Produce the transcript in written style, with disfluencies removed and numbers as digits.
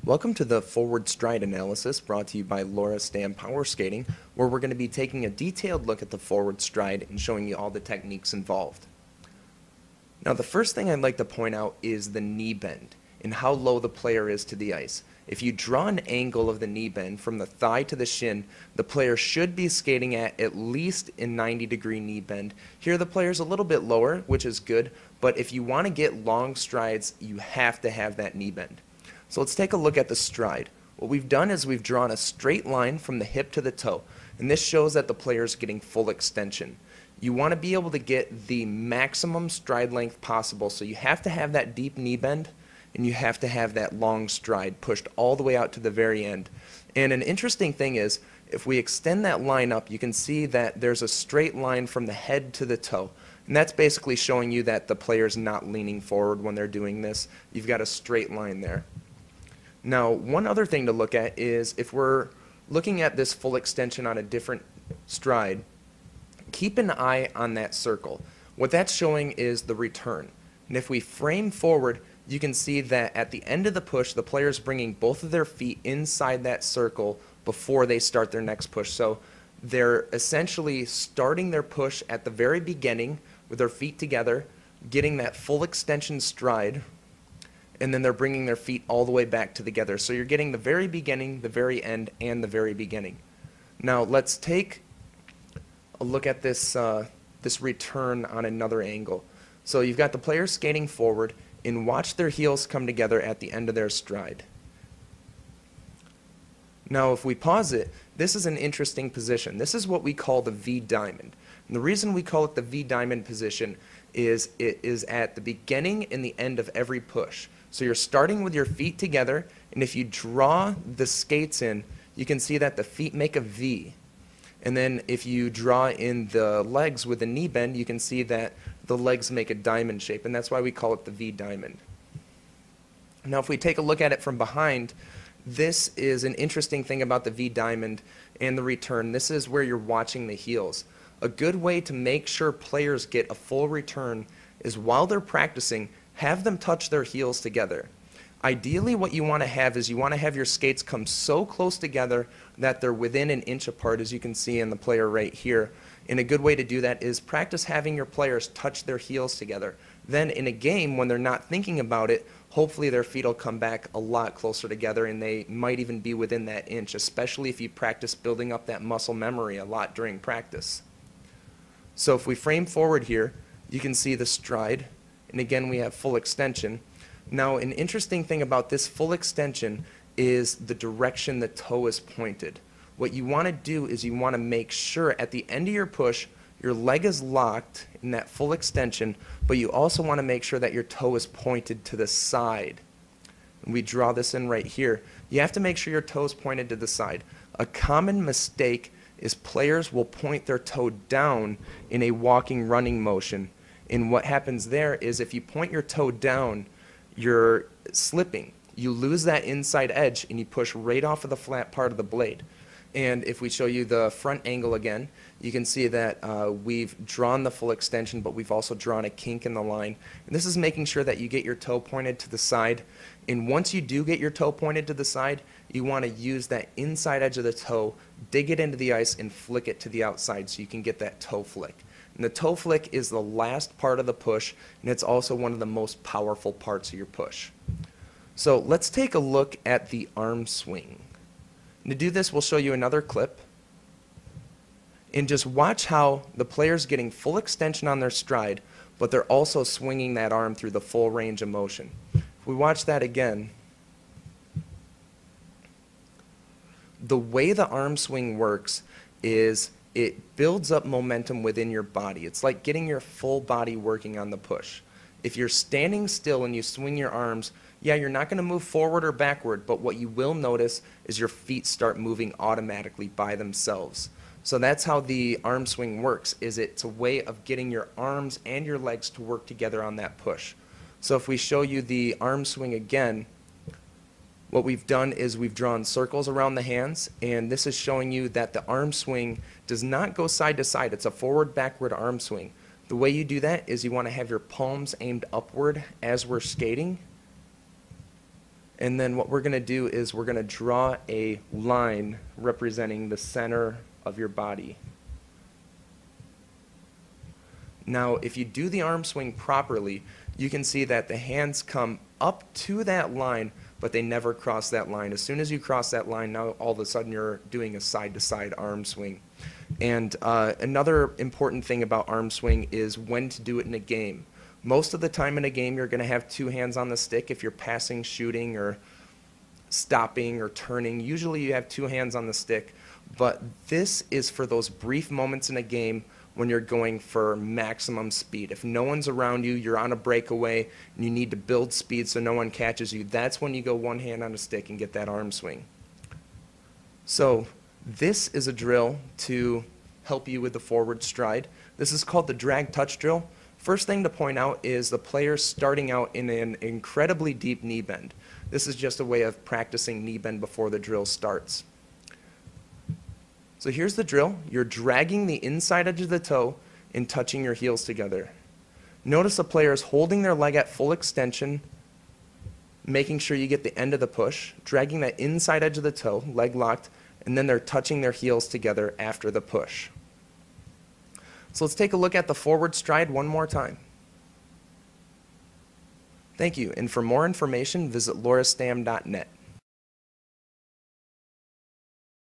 Welcome to the forward stride analysis brought to you by Stamm Power Skating, where we're going to be taking a detailed look at the forward stride and showing you all the techniques involved. Now, the first thing I'd like to point out is the knee bend and how low the player is to the ice. If you draw an angle of the knee bend from the thigh to the shin, the player should be skating at least a 90-degree knee bend. Here the player's a little bit lower, which is good, but if you want to get long strides, you have to have that knee bend. So let's take a look at the stride. What we've done is we've drawn a straight line from the hip to the toe, and this shows that the player is getting full extension. You want to be able to get the maximum stride length possible, so you have to have that deep knee bend, and you have to have that long stride pushed all the way out to the very end. And an interesting thing is, if we extend that line up, you can see that there's a straight line from the head to the toe. And that's basically showing you that the player's not leaning forward when they're doing this. You've got a straight line there. Now, one other thing to look at is if we're looking at this full extension on a different stride, keep an eye on that circle. What that's showing is the return. And if we frame forward, you can see that at the end of the push, the player's bringing both of their feet inside that circle before they start their next push. So they're essentially starting their push at the very beginning with their feet together, getting that full extension stride, and then they're bringing their feet all the way back together. So you're getting the very beginning, the very end, and the very beginning. Now let's take a look at this, this return on another angle. So you've got the players skating forward, and watch their heels come together at the end of their stride. Now if we pause it, this is an interesting position. This is what we call the V diamond. And the reason we call it the V diamond position is it is at the beginning and the end of every push. So you're starting with your feet together, and if you draw the skates in, you can see that the feet make a V. And then if you draw in the legs with a knee bend, you can see that the legs make a diamond shape, and that's why we call it the V diamond. Now if we take a look at it from behind, this is an interesting thing about the V diamond and the return. This is where you're watching the heels. A good way to make sure players get a full return is while they're practicing, have them touch their heels together. Ideally, what you want to have is you want to have your skates come so close together that they're within an inch apart, as you can see in the player right here. And a good way to do that is practice having your players touch their heels together. Then in a game, when they're not thinking about it, hopefully their feet will come back a lot closer together, and they might even be within that inch, especially if you practice building up that muscle memory a lot during practice. So if we frame forward here, you can see the stride, and again we have full extension. Now an interesting thing about this full extension is the direction the toe is pointed. What you want to do is you want to make sure at the end of your push your leg is locked in that full extension, but you also want to make sure that your toe is pointed to the side. And we draw this in right here. You have to make sure your toe is pointed to the side. A common mistake is players will point their toe down in a walking running motion. And what happens there is if you point your toe down, you're slipping. You lose that inside edge and you push right off of the flat part of the blade. And if we show you the front angle again, you can see that we've drawn the full extension, but we've also drawn a kink in the line. And this is making sure that you get your toe pointed to the side. And once you do get your toe pointed to the side, you want to use that inside edge of the toe, dig it into the ice, and flick it to the outside so you can get that toe flick. And the toe flick is the last part of the push, and it's also one of the most powerful parts of your push. So let's take a look at the arm swing. And to do this, we'll show you another clip. And just watch how the player's getting full extension on their stride, but they're also swinging that arm through the full range of motion. If we watch that again, the way the arm swing works is it builds up momentum within your body. It's like getting your full body working on the push. If you're standing still and you swing your arms, yeah, you're not going to move forward or backward, but what you will notice is your feet start moving automatically by themselves. So that's how the arm swing works, is it's a way of getting your arms and your legs to work together on that push. So if we show you the arm swing again, what we've done is we've drawn circles around the hands, and this is showing you that the arm swing does not go side to side. It's a forward-backward arm swing. The way you do that is you want to have your palms aimed upward as we're skating, And then what we're going to do is we're going to draw a line representing the center of your body. Now, if you do the arm swing properly, you can see that the hands come up to that line, but they never cross that line. As soon as you cross that line, now all of a sudden you're doing a side-to-side arm swing. And another important thing about arm swing is when to do it in a game. Most of the time in a game, you're going to have two hands on the stick if you're passing, shooting, or stopping or turning. Usually you have two hands on the stick, but this is for those brief moments in a game when you're going for maximum speed. If no one's around you, you're on a breakaway, and you need to build speed so no one catches you, that's when you go one hand on a stick and get that arm swing. So this is a drill to help you with the forward stride. This is called the drag touch drill. First thing to point out is the player starting out in an incredibly deep knee bend. This is just a way of practicing knee bend before the drill starts. So here's the drill. You're dragging the inside edge of the toe and touching your heels together. Notice the player is holding their leg at full extension, making sure you get the end of the push, dragging that inside edge of the toe, leg locked, and then they're touching their heels together after the push. So let's take a look at the forward stride one more time. Thank you, and for more information, visit laurastamm.net.